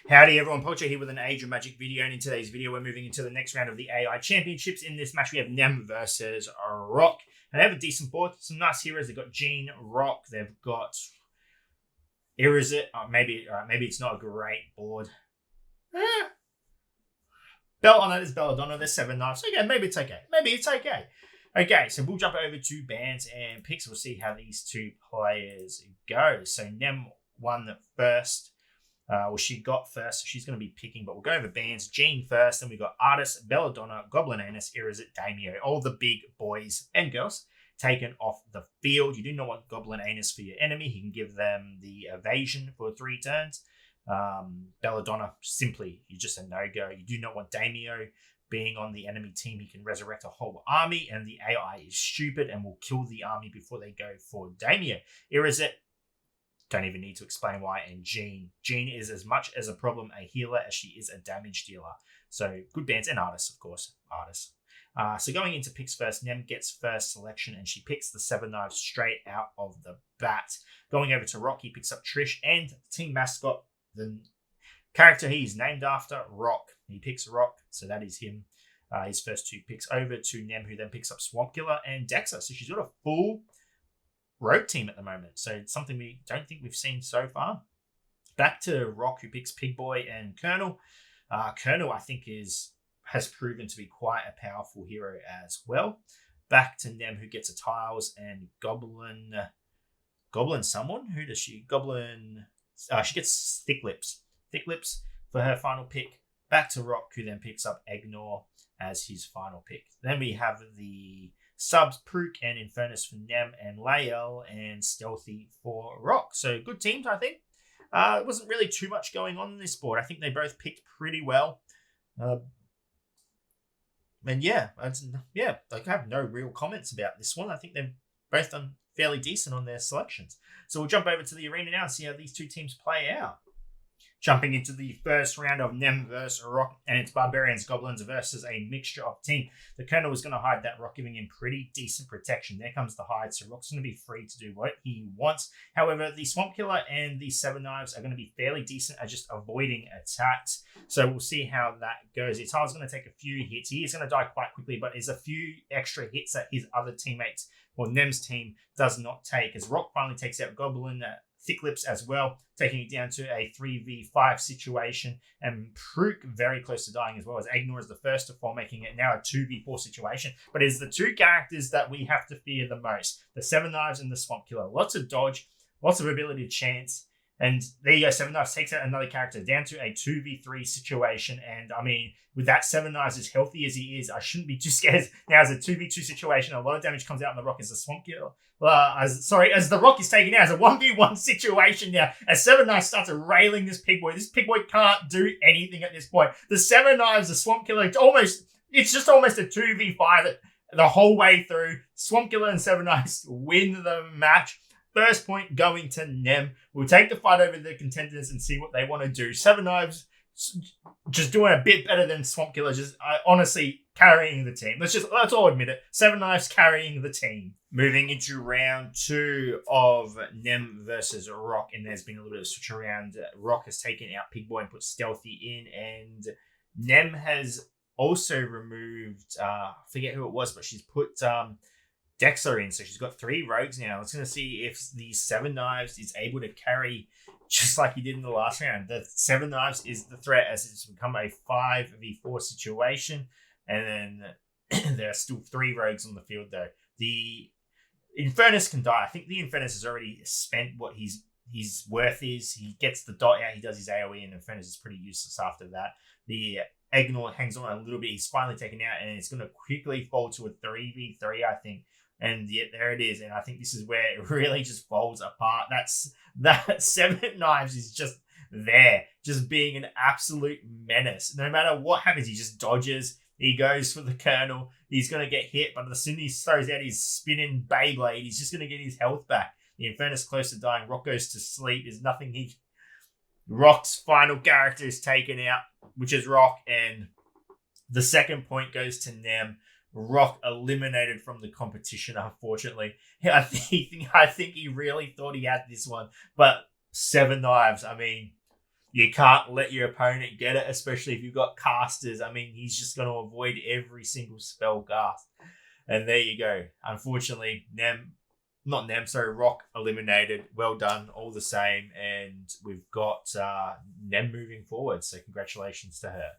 Howdy everyone, Poacher here with an Age of Magic video, and in today's video we're moving into the next round of the AI Championships. In this match we have Nem versus Rock, and they have a decent board, some nice heroes. They've got Jean, Rock, they've got Irizit. Maybe it's not a great board. There's Belladonna, there's 7 knives. Okay, maybe it's okay. Okay, so we'll jump over to bans and picks. We'll see how these two players go. So Nem won first. She got first, so she's going to be picking, but we'll go over bands. Jean first, then we got Artist, Belladonna, Goblin Anus, Irizit, Daimyo. All the big boys and girls taken off the field. You do not want Goblin Anus for your enemy. He can give them the evasion for 3 turns. Belladonna, simply, you're just a no-go. You do not want Daimyo being on the enemy team. He can resurrect a whole army, and the AI is stupid and will kill the army before they go for Daimyo. Irizit, don't even need to explain why. And Jean is as much as a problem a healer as she is a damage dealer. So good bands, and Artists, of course. So going into picks first, Nem gets first selection, and she picks the 7 knives straight out of the bat. Going over to Rock, he picks up Trish and the team mascot, the character he's named after, Rock. He picks Rock, so that is him. His first 2 picks over to Nem, who then picks up Swamp Killer and Dexa. So she's got a full rogue team at the moment, so it's something we don't think we've seen so far. Back to Rock, who picks Pig Boy and Colonel. Colonel, I think, has proven to be quite a powerful hero as well. Back to Nem, who gets a Tiles and Goblin someone. Who does she? She gets Thick Lips for her final pick. Back to Rock, who then picks up Ignore as his final pick. Then we have the subs, Prook and Infernus for Nem, and Lael and Stealthy for Rock. So good teams, I think. It wasn't really too much going on in this board. I think they both picked pretty well. I have no real comments about this one. I think they've both done fairly decent on their selections. So we'll jump over to the arena now and see how these two teams play out. Jumping into the first round of Nem versus Rock, and it's Barbarians Goblins versus a mixture of team. The Colonel was going to hide that Rock, giving him pretty decent protection. There comes the hide, so Rock's going to be free to do what he wants. However, the Swamp Killer and the 7 knives are going to be fairly decent at just avoiding attacks. So we'll see how that goes. Ital's going to take a few hits. He is going to die quite quickly, but there's a few extra hits that his other teammates, or Nem's team, does not take, as Rock finally takes out Goblin Thick Lips as well, taking it down to a 3v5 situation, and Prook very close to dying as well, as Ignore is the first to fall, making it now a 2v4 situation. But it's the 2 characters that we have to fear the most, the 7 knives and the Swamp Killer. Lots of dodge, lots of ability to chance, and there you go. 7 knives takes out another character down to a 2v3 situation, and I mean, with that 7 knives as healthy as he is, I shouldn't be too scared. Now as a 2v2 situation, a lot of damage comes out on the Rock as the Swamp Killer. As the Rock is taken out as a 1v1 situation now, as 7 knives starts railing this Pig Boy. This Pig Boy can't do anything at this point. The 7 knives, the Swamp Killer, it's just almost a 2v5 the whole way through. Swamp Killer and 7 knives win the match. First point going to Nem. We'll take the fight over the contenders and see what they want to do. 7 knives just doing a bit better than Swamp Killer, just honestly carrying the team. Let's all admit it. 7 knives carrying the team. Moving into round 2 of Nem versus Rock, and there's been a little bit of switch around. Rock has taken out Pig Boy and put Stealthy in, and Nem has also removed, I forget who it was, but she's put Dexa in, so she's got 3 rogues now. Let's going to see if the 7 knives is able to carry just like he did in the last round. The 7 knives is the threat, as it's become a 5v4 situation, and then there are still 3 rogues on the field though. The Infernus can die. I think the Infernus has already spent what his worth is. He gets the dot out, he does his AoE, and Infernus is pretty useless after that. The Ignore hangs on a little bit. He's finally taken out, and it's going to quickly fall to a 3v3, I think. And yet there it is. And I think this is where it really just falls apart. That 7 knives is just there, just being an absolute menace. No matter what happens, he just dodges. He goes for the Colonel. He's going to get hit, but as soon as he throws out his spinning Beyblade, he's just going to get his health back. The Infernus close to dying. Rock goes to sleep. There's nothing Rock's final character is taken out, which is Rock, and the second point goes to Nem. Rock eliminated from the competition, unfortunately. I think he really thought he had this one, but 7 knives. I mean, You can't let your opponent get it, especially if you've got casters. I mean, he's just going to avoid every single spell cast. And there you go. Unfortunately, Rock eliminated. Well done, all the same. And we've got Nem moving forward. So congratulations to her.